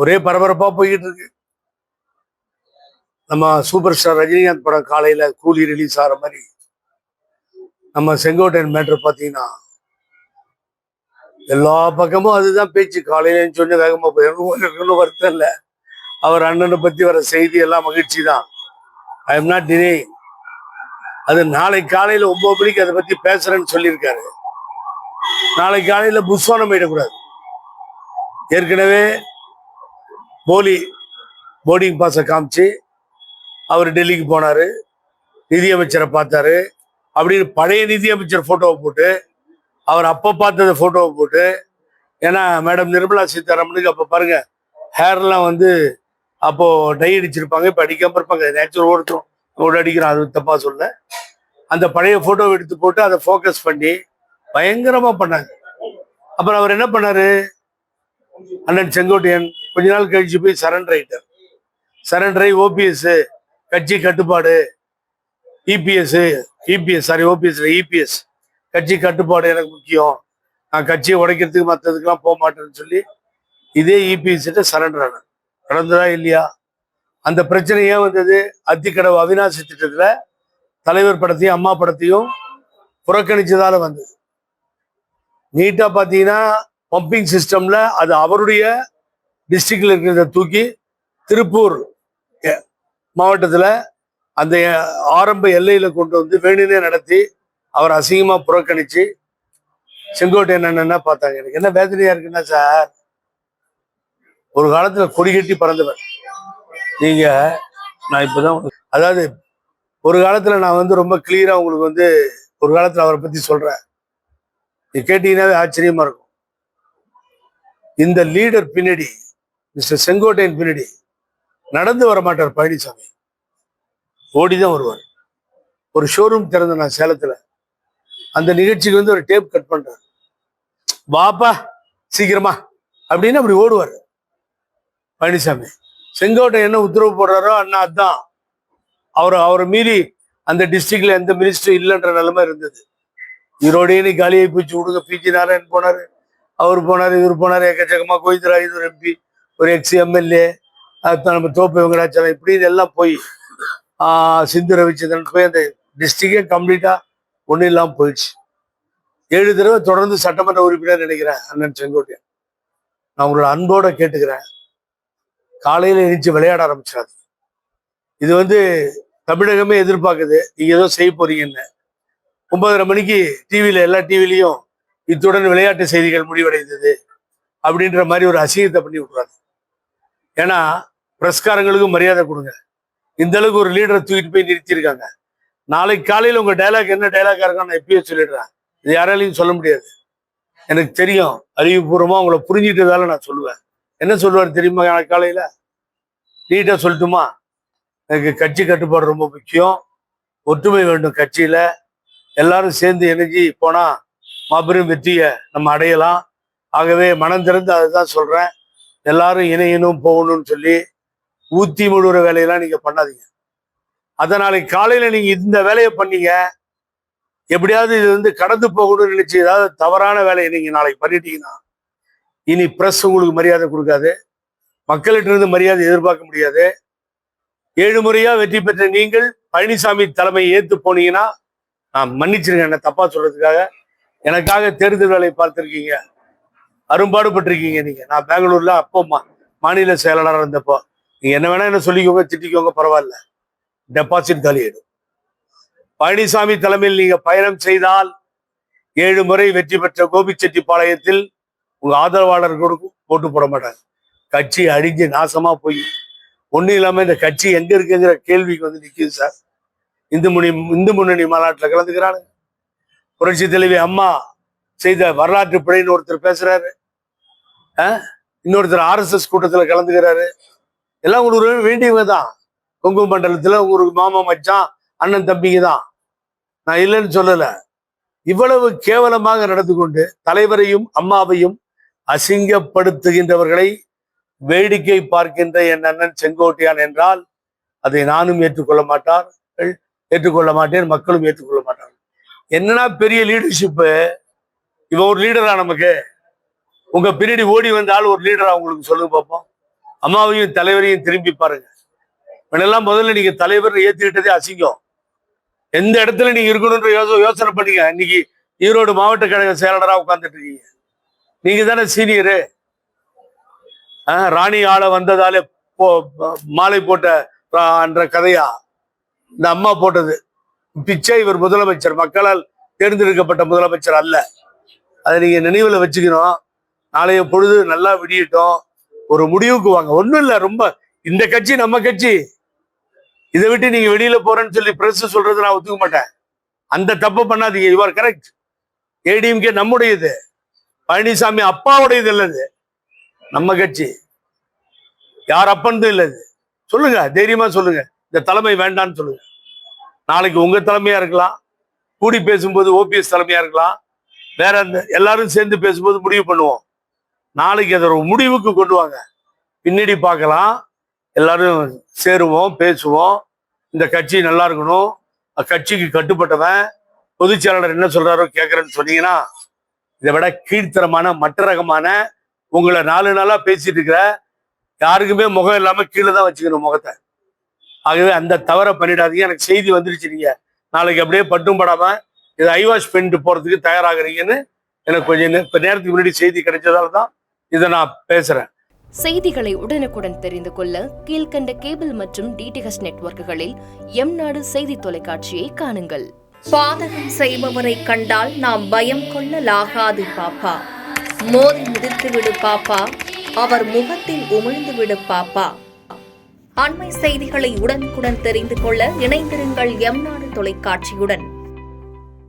ஒரே பரபரப்பா போய்கிட்டு இருக்கு. நம்ம சூப்பர் ஸ்டார் ரஜினிகாந்த் படம் காலையில கூலி ரிலீஸ் ஆகிற மாதிரி நம்ம செங்கோட்டையன் மேட்ரு பார்த்தீங்கன்னா எல்லா பக்கமும் அதுதான் பேச்சு. காலையிலன்னு சொன்ன வேகமா போயிடும், வருத்தம் இல்லை. அவர் அண்ணனை பத்தி வர செய்தி எல்லாம் மகிழ்ச்சி தான். I am not டினே. அது நாளை காலையில 9 மணிக்கு அதை பத்தி பேசுறேன்னு சொல்லியிருக்காரு. நாளை காலையில புஸ்வானம் போயிடக்கூடாது. ஏற்கனவே போர்டிங் பாஸை காமிச்சு அவர் டெல்லிக்கு போனாரு, நிதியமைச்சரை பார்த்தாரு அப்படின்னு பழைய நிதியமைச்சர் போட்டோவை போட்டு, அவர் அப்ப பார்த்தத போட்டோவை போட்டு, ஏன்னா மேடம் நிர்மலா சீதாராமனுக்கு அப்ப பாருங்க ஹேர்லாம் அப்போ டை அடிச்சிருப்பாங்க, இப்ப அடிக்காம இருப்பாங்க. நேச்சுரல் ஓட அடிக்கிறோம், அது தப்பா சொல்ல. அந்த பழைய போட்டோவை எடுத்து போட்டு அதை ஃபோக்கஸ் பண்ணி பயங்கரமா பண்ணாங்க. அப்புறம் அவர் என்ன பண்ணாரு, அண்ணன் செங்கோட்டையன் கொஞ்ச நாள் கழிச்சு போய் சரண்டர் ஆயிட்டார். சரண்டர் ஆகி ஓபிஎஸ் கட்சி கட்டுப்பாடு, இபிஎஸ் கட்சி கட்டுப்பாடு எனக்கு முக்கியம், நான் கட்சியை உடைக்கிறதுக்கு மற்றதுக்கெல்லாம் போக மாட்டேன்னு சொல்லி இதே இபிஎஸ் சரண்டர் ஆனார். நடந்ததா இல்லையா? அந்த பிரச்சனை ஏன் வந்தது? அத்திக்கடவு அவிநாசி திட்டத்துல தலைவர் படத்தையும் அம்மா படத்தையும் புறக்கணிச்சதால வந்தது. நீட்டா பாத்தீங்கன்னா பம்பிங் சிஸ்டம்ல அது அவருடைய டிஸ்ட்ரிக்ட்ல இருக்கிறத தூக்கி திருப்பூர் மாவட்டத்துல அந்த ஆரம்ப எல்லையில கொண்டு வந்து வேணுனே நடத்தி அவர் அசிங்கமா புறக்கணிச்சு செங்கோட்டையன் என்ன பார்த்தாங்க. எனக்கு என்ன வேதனையா இருக்குன்னா சார், ஒரு காலத்துல கொடி கட்டி பறந்தவர் நீங்க. நான் இப்பதான் அதாவது ஒரு காலத்துல நான் ரொம்ப கிளியரா உங்களுக்கு ஒரு காலத்துல அவரை பத்தி சொல்றேன். நீ கேட்டீங்கன்னாவே ஆச்சரியமா இருக்கும். இந்த லீடர் பின்னாடி, மிஸ்டர் செங்கோட்டையன் பின்னாடி நடந்து வர மாட்டார் பழனிசாமி, ஓடிதான் வருவார். ஒரு ஷோரூம் திறந்த நான் சேலத்துல, அந்த நிகழ்ச்சிக்கு ஒரு டேப் கட் பண்றாரு, வாப்பா சீக்கிரமா அப்படின்னு அப்படி ஓடுவார் பழனிசாமி. செங்கோட்டையன் என்ன உத்தரவு போடுறாரோ அண்ணா அதுதான். அவரை மீறி அந்த டிஸ்ட்ரிக்ட்ல எந்த மினிஸ்டரும் இல்லைன்ற நிலைமை இருந்தது. ஈரோடையே காலியை போச்சு விடுங்க. பிஜி நாராயணன் போனாரு, அவர் போனாரு, இவர் போனாரு, எக்கச்சக்கமா கோவிந்தராஜ் ஒரு எம்பி, ஒரு எக்ஸ் எம்எல்ஏ, நம்ம தோப்பு வெங்கடாச்சலம், இப்படின்னு எல்லாம் போய் சிந்து ரவிச்சந்திரன் போய் அந்த டிஸ்ட்ரிக்டே கம்ப்ளீட்டா ஒன்றும் இல்லாமல் போயிடுச்சு. 7 தடவை தொடர்ந்து சட்டமன்ற உறுப்பினர் நினைக்கிறேன் அண்ணன் செங்கோட்டையன். நான் உங்களோட அன்போட கேட்டுக்கிறேன், காலையில எழுந்து விளையாட ஆரம்பிச்சிடாது. இது தமிழகமே எதிர்பார்க்குது, நீங்க ஏதோ செய்ய போறீங்கன்னு. 9:30 மணிக்கு டிவியில எல்லா டிவிலையும் இத்துடன் விளையாட்டு செய்திகள் முடிவடைந்தது அப்படின்ற மாதிரி ஒரு அசிங்கத்தை பண்ணி விட்றாங்க. ஏன்னா பிரஸ்காரங்களுக்கும் மரியாதை கொடுங்க. இந்த அளவுக்கு ஒரு லீடரை தூக்கிட்டு போய் நிறுத்தியிருக்காங்க. நாளைக்கு காலையில் உங்க டைலாக் என்ன டைலாக்கா இருக்கான்னு நான் எப்பயே சொல்லிடுறேன். இது யாராலையும் சொல்ல முடியாது. எனக்கு தெரியும், அறிவுபூர்வமா உங்களை புரிஞ்சிட்டதால நான் சொல்லுவேன். என்ன சொல்லுவார் தெரியுமா? நாளைக்கு காலையில நீட்டா சொல்லட்டுமா, எனக்கு கட்சி கட்டுப்பாடு ரொம்ப முக்கியம், ஒற்றுமை வேண்டும் கட்சியில, எல்லாரும் சேர்ந்து இணைஞ்சி போனா மாபெரும் வெற்றியை நம்ம அடையலாம். ஆகவே மனம் திறந்து அதுதான் சொல்றேன், எல்லாரும் இணையணும் போகணும்னு சொல்லி ஊத்தி முழுகிற வேலையெல்லாம் நீங்க பண்ணாதீங்க. அதை நாளைக்கு காலையில நீங்க இந்த வேலையை பண்ணீங்க, எப்படியாவது இது கடந்து போகணும்னு நினைச்சு ஏதாவது தவறான வேலையை நீங்க நாளைக்கு பண்ணிட்டீங்கன்னா இனி பிரஸ் உங்களுக்கு மரியாதை கொடுக்காது, மக்கள்கிட்ட இருந்து மரியாதை எதிர்பார்க்க முடியாது. 7 முறையா வெற்றி பெற்ற நீங்கள் பழனிசாமி தலைமையை ஏத்து போனீங்கன்னா நான் மன்னிச்சிருங்க, என்ன தப்பா சொல்றதுக்காக. எனக்காக தேர்தல் வேலையை பார்த்திருக்கீங்க, அரும்பாடுபட்டிருக்கீங்க நீங்க. நான் பெங்களூர்ல அப்போ மாநில செயலாளராக இருந்தப்போ, நீங்க என்ன வேணா என்ன சொல்லிக்கோங்க, திட்டிக்கோங்க, பரவாயில்ல, டெபாசிட் காலியாயிடும். பழனிசாமி தலைமையில் நீங்க பயணம் செய்தால் 7 முறை வெற்றி பெற்ற கோபிச்செட்டிப்பாளையத்தில் உங்க ஆதரவாளர்களுக்கு போட்டு போட மாட்டாங்க. கட்சி அழிஞ்சு நாசமா போய் ஒன்றும் இல்லாம இந்த கட்சி எங்க இருக்குங்கிற கேள்விக்கு நிக்குது சார். இந்து முன்னணி மாநாட்டில் கலந்துக்கிறானுங்க. புரட்சி தலைவி அம்மா செய்த வரலாற்று பிழைன்னு ஒருத்தர் பேசுறாரு, இன்னொருத்தர் RSS கூட்டத்தில் கலந்துக்கிறாரு. எல்லாம் உங்களுக்கு வேண்டியவங்க தான். கொங்கு மண்டலத்துல உங்களுக்கு மாமா மச்சான் அண்ணன் தம்பிங்க தான், நான் இல்லைன்னு சொல்லல. இவ்வளவு கேவலமாக நடந்து கொண்டு தலைவரையும் அம்மாவையும் அசிங்கப்படுத்துகின்றவர்களை வேடிக்கை பார்க்கின்ற என் அண்ணன் செங்கோட்டையான் என்றால் அதை நானும் ஏற்றுக்கொள்ள மாட்டேன், மக்களும் ஏற்றுக்கொள்ள மாட்டார்கள். என்னன்னா பெரிய லீடர்ஷிப்பு, இவன் ஒரு லீடரா? நமக்கு உங்க பின்னாடி ஓடி வந்தால் ஒரு லீடரா உங்களுக்கு சொல்லுங்க பார்ப்போம். அம்மாவையும் தலைவரையும் திரும்பி பாருங்க. இதெல்லாம் முதல்ல நீங்க தலைவர் ஏத்துக்கிட்டதே அசிங்கம். எந்த இடத்துல நீங்க இருக்கணும்ன்ற யோசனை பண்ணீங்க. இன்னைக்கு ஈரோடு மாவட்ட கழக செயலாளராக உட்கார்ந்துட்டு இருக்கீங்க. நீங்க தானே சீனியரு. ராணி ஆள வந்ததாலே மாலை போட்ட என்ற கதையா இந்த அம்மா போட்டது? பிச்சை இவர் முதலமைச்சர், மக்களால் தேர்ந்தெடுக்கப்பட்ட முதலமைச்சர் அல்ல. அதை நீங்க நினைவுல வச்சுக்கணும். நாளைய பொழுது நல்லா விடியட்டும், ஒரு முடிவுக்கு வாங்க. ஒண்ணும் இல்ல, ரொம்ப இந்த கட்சி நம்ம கட்சி, இதை விட்டு நீங்க வெளியில போறேன்னு சொல்லி பிரஸ் சொல்றது நான் ஒத்துக்க மாட்டேன். அந்த தப்பு பண்ணாதீங்க. You are correct. ஏடிஎம்கே நம்முடையது, பழனிசாமி அப்பாவுடையது இல்லது, நம்ம கட்சி. யார் அப்பன்னு இல்லது. சொல்லுங்க, தைரியமா சொல்லுங்க. இந்த தலைமை வேண்டான்னு சொல்லுங்க. நாளைக்கு உங்க தலைமையா இருக்கலாம், கூடி பேசும்போது ஓபிஎஸ் தலைமையா இருக்கலாம், வேற எல்லாரும் சேர்ந்து பேசும்போது முடிவு பண்ணுவோம். நாளைக்கு அதை ஒரு முடிவுக்கு கொண்டு வாங்க. பின்னாடி பார்க்கலாம், எல்லாரும் சேருவோம், பேசுவோம். இந்த கட்சி நல்லா இருக்கணும், கட்சிக்கு கட்டுப்பட்டவன் பொதுச் செயலாளர் என்ன சொல்றாரோ கேட்கறேன்னு சொன்னீங்கன்னா, இதை விட கீழ்த்தரமான மற்ற ரகமான உங்களை 4 நாளா பேசிட்டு இருக்கிற யாருக்குமே முகம் இல்லாம கீழே தான் வச்சுக்கணும் முகத்தை. ஆகவே அந்த தவறை பண்ணிடாதீங்க. எனக்கு செய்தி வந்துருச்சு, நீங்க நாளைக்கு அப்படியே பட்டும் படாம இதை ஐவாஷ் பண்ணிட்டு போறதுக்கு தயாராகிறீங்கன்னு எனக்கு கொஞ்சம் நேரத்துக்கு முன்னாடி செய்தி கிடைச்சதால தான் இதை நான் பேசுறேன். செய்திகளை உடனுக்குடன் தெரிந்து கொள்ள கீழ்கண்ட கேபிள் மற்றும் டிடிஹெச் நெட்வொர்க்குகளில் எம்நாடு செய்தி தொலைக்காட்சியை காணுங்கள். பாதகம் செய்பவரை கண்டால் நாம் பயம் கொள்ளலாகாது பாப்பா. மோதி மிதித்து விடு பாப்பா, அவர் முகத்தில் உமிழ்ந்து விடு பாப்பா. அண்மை செய்திகளை உடனுக்குடன் தெரிந்து கொள்ள இணைந்திருங்கள் எம்நாடு தொலைக்காட்சியுடன்.